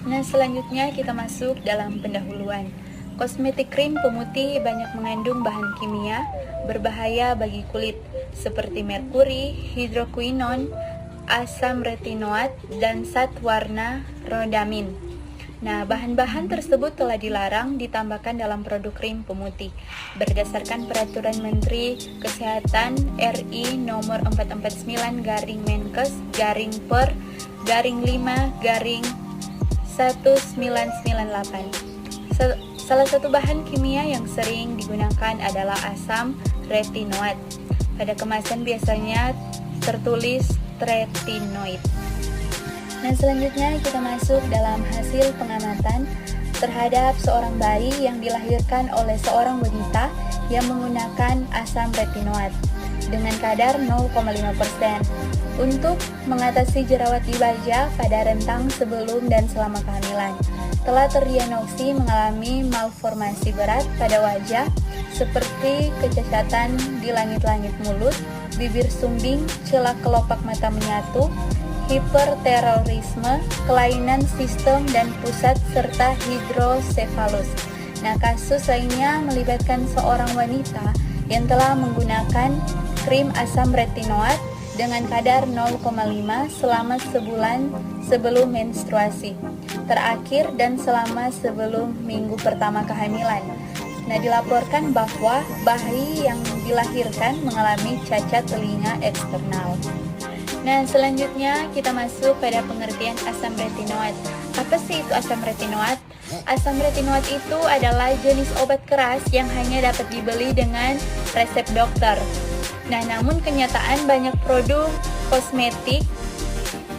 Nah, selanjutnya kita masuk dalam pendahuluan. Kosmetik krim pemutih banyak mengandung bahan kimia berbahaya bagi kulit seperti merkuri, hidrokuinon, asam retinoat, dan zat warna rodamin. Nah, bahan-bahan tersebut telah dilarang ditambahkan dalam produk krim pemutih berdasarkan Peraturan Menteri Kesehatan RI nomor 449/Garing-per/5/1998. Salah satu bahan kimia yang sering digunakan adalah asam retinoat. Pada kemasan biasanya tertulis tretinoid. Nah, selanjutnya kita masuk dalam hasil pengamatan terhadap seorang bayi yang dilahirkan oleh seorang wanita yang menggunakan asam retinoat dengan kadar 0,5%. Untuk mengatasi jerawat di wajah pada rentang sebelum dan selama kehamilan, telah terdiagnosi mengalami malformasi berat pada wajah seperti kecacatan di langit-langit mulut, bibir sumbing, celah kelopak mata menyatu, hiperterorisme, kelainan sistem dan pusat, serta hidrosefalus. Nah, kasus lainnya melibatkan seorang wanita yang telah menggunakan krim asam retinoat dengan kadar 0,5 selama sebulan sebelum menstruasi terakhir dan selama sebelum minggu pertama kehamilan. Nah, dilaporkan bahwa bayi yang dilahirkan mengalami cacat telinga eksternal. Nah, selanjutnya kita masuk pada pengertian asam retinoat. Apa sih itu asam retinoat? Asam retinoat itu adalah jenis obat keras yang hanya dapat dibeli dengan resep dokter. Nah, namun kenyataan banyak produk kosmetik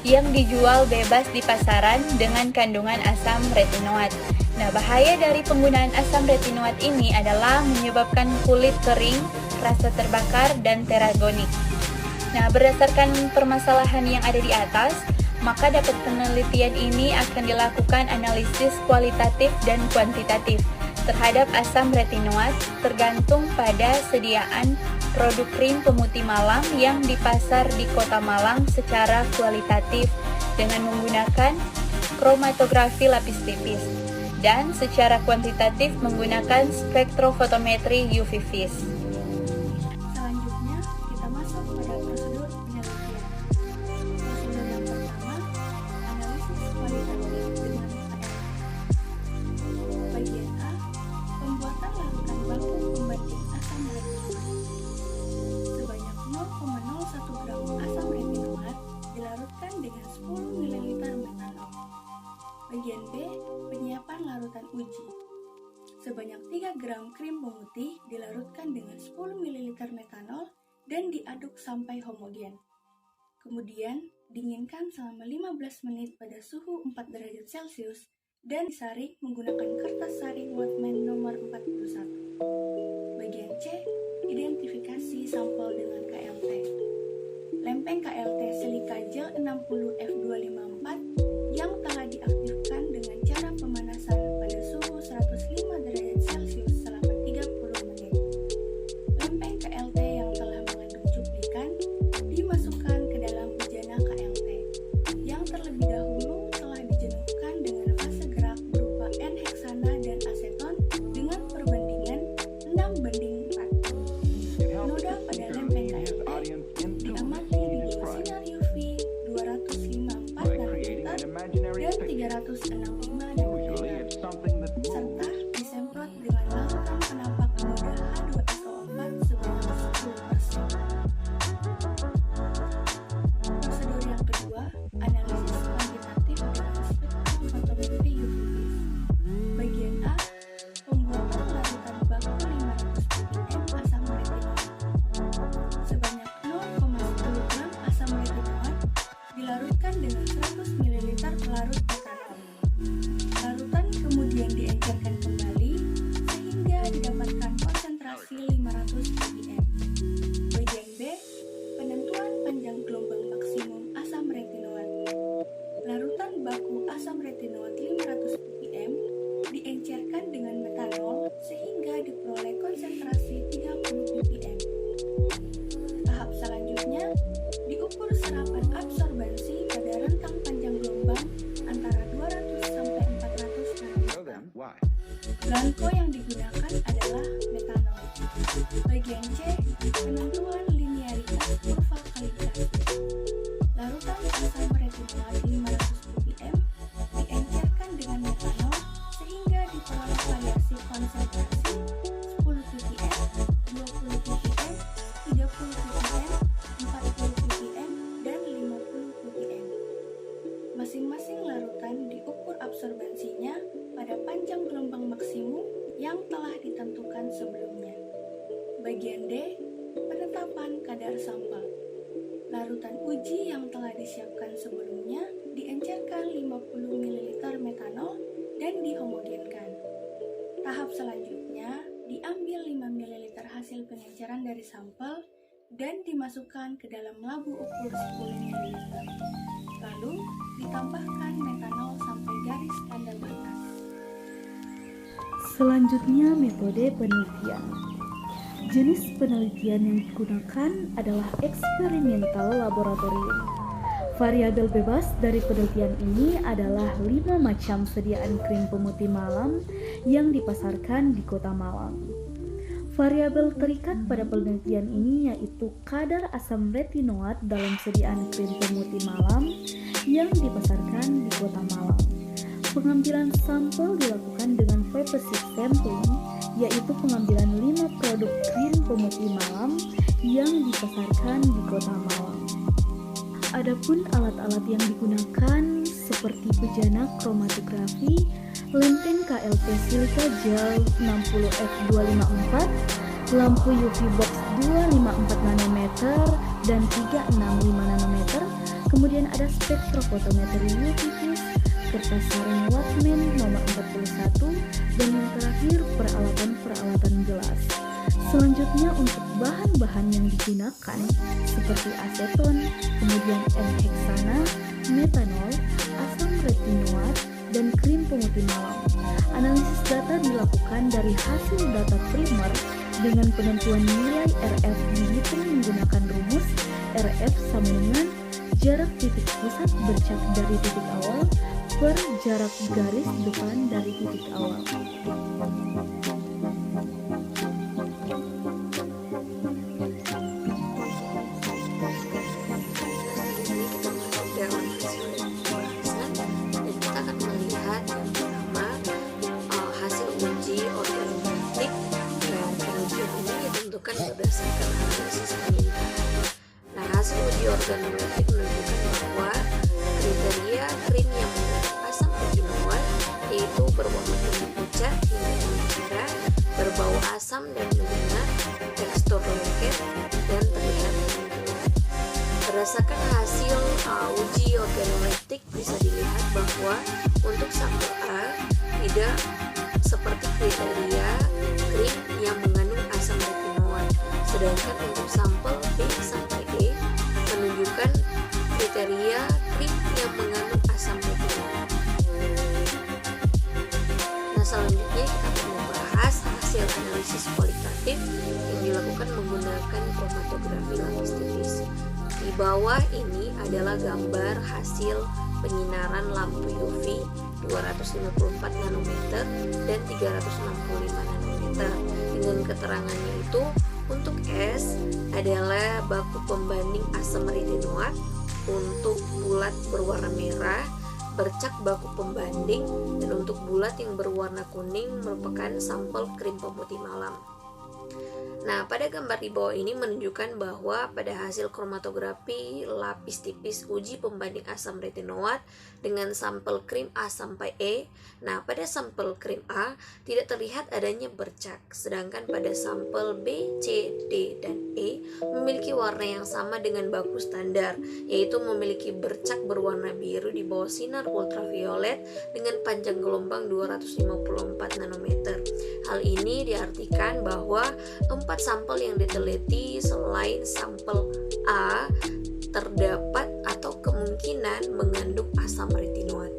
yang dijual bebas di pasaran dengan kandungan asam retinoat. Nah, bahaya dari penggunaan asam retinoat ini adalah menyebabkan kulit kering, rasa terbakar, dan teragonik. Nah, berdasarkan permasalahan yang ada di atas, maka dapat penelitian ini akan dilakukan analisis kualitatif dan kuantitatif terhadap asam retinoat tergantung pada sediaan produk krim pemutih Malang yang dipasar di Kota Malang secara kualitatif dengan menggunakan kromatografi lapis tipis dan secara kuantitatif menggunakan spektrofotometri UV vis. Selanjutnya kita masuk pada prosedur penelitian. Prosedur yang pertama, analisis kualitatif dengan ALT. Bagian A, pembuatan larutan baku pembanding asam retinoat. Sebanyak 0,01 gram asam retinoat dilarutkan dengan 10 ml metanol. Bagian B, penyiapan larutan uji. Sebanyak 3 gram krim pemutih dilarutkan dengan 10 ml metanol dan diaduk sampai homogen. Kemudian, dinginkan selama 15 menit pada suhu 4 derajat Celcius dan disaring menggunakan kertas saring Whatman nomor 41. Bagian C, identifikasi sampel dengan KLT. Lempeng KLT silika gel 60F254 yang telah diaktifkan dengan cara pemanasan pada suhu 105 derajat Celcius selama 30 menit. Lempeng KLT yang telah mengandung cuplikan dimasukkan ke dalam bejana KLT yang terlebih dahulu telah dijenuhkan dengan fase gerak berupa N-heksana dan aseton dengan perbandingan 6:4. Noda pada lempeng KLT diamati di bawah sinar UV 254 nanometer dan 365 nanometer, serta disemprot dengan larutan penapak noda H2SO4 sebanyak 10%. Prosedur yang kedua, analisis kuantitatif dengan spektrofotometri UV vis. Bagian A, pembuatan larutan baku 500 ppm asam retinoat. Sebanyak 0,10 gram asam retinoat dilarutkan dengan 100 ml pelarut metanol. Larutan kemudian diencerkan kembali sehingga didapatkan konsentrasi 500 ppm. Bagian B, penentuan panjang gelombang maksimum asam retinoat. Larutan baku asam retinoat 500 ppm diencerkan dengan metanol sehingga diperoleh konsentrasi 30 ppm. Tahap selanjutnya, diukur serapan absorbansi pada rentang panjang gelombang antara 200 sampai Bahan pokok yang digunakan adalah metanol. Bagian C, penentuan linearitas kurva kalibrasi. Larutan asam retinoat 500 ppm diencerkan dengan metanol sehingga diperoleh variasi konsentrasi 10 ppm, 20 ppm, 30 ppm, 40 ppm, dan 50 ppm. Masing-masing larutan diukur absorbensinya pada panjang gelombang maksimum yang telah ditentukan sebelumnya. Bagian D, penetapan kadar sampel. Larutan uji yang telah disiapkan sebelumnya diencerkan 50 ml metanol dan dihomogenkan. Tahap selanjutnya, diambil 5 ml hasil pengenceran dari sampel dan dimasukkan ke dalam labu ukur 10 ml. Lalu, ditambahkan metanol sampai garis tanda batas. Selanjutnya, metode penelitian. Jenis penelitian yang digunakan adalah eksperimental laboratorium. Variabel bebas dari penelitian ini adalah 5 macam sediaan krim pemutih malam yang dipasarkan di Kota Malang. Variabel terikat pada penelitian ini yaitu kadar asam retinoat dalam sediaan krim pemutih malam yang dipasarkan di Kota Malang. Pengambilan sampel dilakukan dengan purposive sampling, yaitu pengambilan 5 produk krim pemutih malam yang dipasarkan di Kota Malang. Adapun alat-alat yang digunakan seperti bejana kromatografi, lenteng KLP silika gel 60F254, lampu UV box 254 nanometer dan 365 nanometer, kemudian ada spektrofotometri UV fuse, kertas saring Wattman nomor 41, dan yang terakhir peralatan gelas. Selanjutnya untuk bahan-bahan yang digunakan seperti aseton, kemudian N-heksana, metanol, asam retinoat, dan krim pemutih malam. Analisis data dilakukan dari hasil data primer dengan penentuan nilai RF dihitung menggunakan rumus RF sama dengan jarak titik pusat bercak dari titik awal per jarak garis depan dari titik awal. Berdasarkan analisis penelitian. Nah, hasil uji organoleptik menunjukkan bahwa kriteria krim yang mengandung asam retinoat yaitu berwarna kuning pucat hingga kuning merah, berbau asam dan menyengat, tekstur lengket, dan terlihat mengkilat. Berdasarkan hasil uji organoleptik bisa dilihat bahwa untuk sampel A tidak seperti kriteria krim yang mengandung asam retinoat. Sedangkan untuk sampel B sampai E menunjukkan kriteria krim yang mengandung asam retinoat. Nah, selanjutnya kita akan membahas hasil analisis kualitatif yang dilakukan menggunakan kromatografi lapis tipis. Di bawah ini adalah gambar hasil penyinaran lampu UV 254 nanometer dan 365 nanometer. Dengan keterangannya itu, untuk S adalah baku pembanding asam retinoat, untuk bulat berwarna merah bercak baku pembanding, dan untuk bulat yang berwarna kuning merupakan sampel krim pemutih malam. Nah, pada gambar di bawah ini menunjukkan bahwa pada hasil kromatografi lapis tipis uji pembanding asam retinoat dengan sampel krim A sampai E. Nah, pada sampel krim A tidak terlihat adanya bercak, sedangkan pada sampel B, C, D, dan E memiliki warna yang sama dengan baku standar, yaitu memiliki bercak berwarna biru di bawah sinar ultraviolet dengan panjang gelombang 254 nanometer. Hal ini diartikan bahwa 4 sampel yang diteliti selain sampel A terdapat atau kemungkinan mengandung asam retinoat.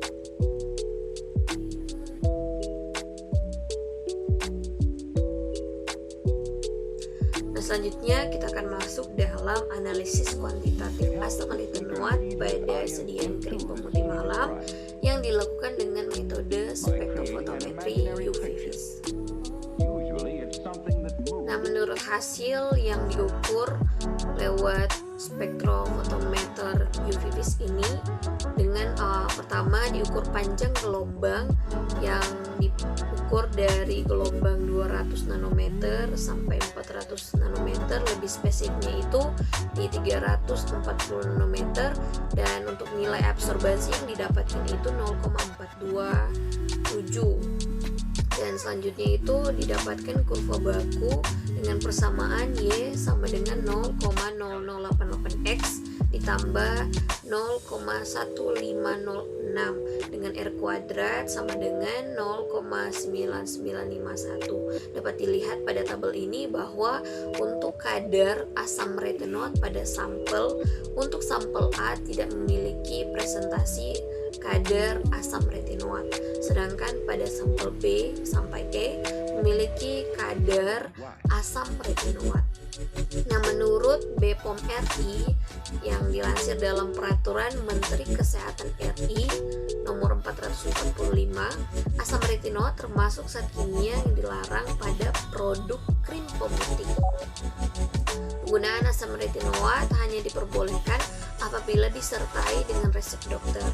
Nah, selanjutnya kita akan masuk dalam analisis kuantitatif asam retinoat pada sediaan krim pemutih malam yang dilakukan dengan metode metode spektrofotometri UV-Vis. Nah, menurut hasil yang diukur lewat spektrofotometer UV-Vis ini, dengan pertama diukur panjang gelombang yang diukur dari gelombang 200 nanometer sampai 400 nanometer, lebih spesifiknya itu di 340 nanometer, dan untuk nilai absorbasi yang didapatkan itu 0,427. Dan selanjutnya itu didapatkan kurva baku dengan persamaan Y sama dengan 0,0088X ditambah 0,1506 dengan R kuadrat sama dengan 0,9951. Dapat dilihat pada tabel ini bahwa untuk kadar asam retinoat pada sampel, untuk sampel A tidak memiliki presentasi kadar asam retinoat, sedangkan pada sampel B sampai E memiliki kadar asam retinoat. Nah, menurut BPOM RI yang dilansir dalam Peraturan Menteri Kesehatan RI nomor 445, asam retinoat termasuk zat kimia yang dilarang pada produk krim pemutih. Penggunaan asam retinoat hanya diperbolehkan apabila disertai dengan resep dokter.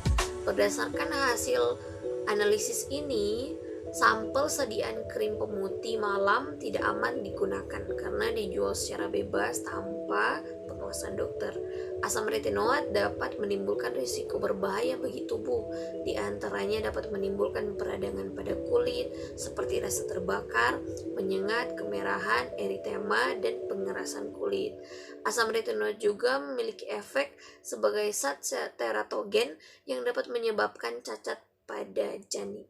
Berdasarkan hasil analisis ini, sampel sediaan krim pemutih malam tidak aman digunakan karena dijual secara bebas tanpa pengawasan dokter. Asam retinoat dapat menimbulkan risiko berbahaya bagi tubuh. Di antaranya dapat menimbulkan peradangan pada kulit seperti rasa terbakar, menyengat, kemerahan, eritema, dan pengerasan kulit. Asam retinoat juga memiliki efek sebagai zat teratogen yang dapat menyebabkan cacat pada janin.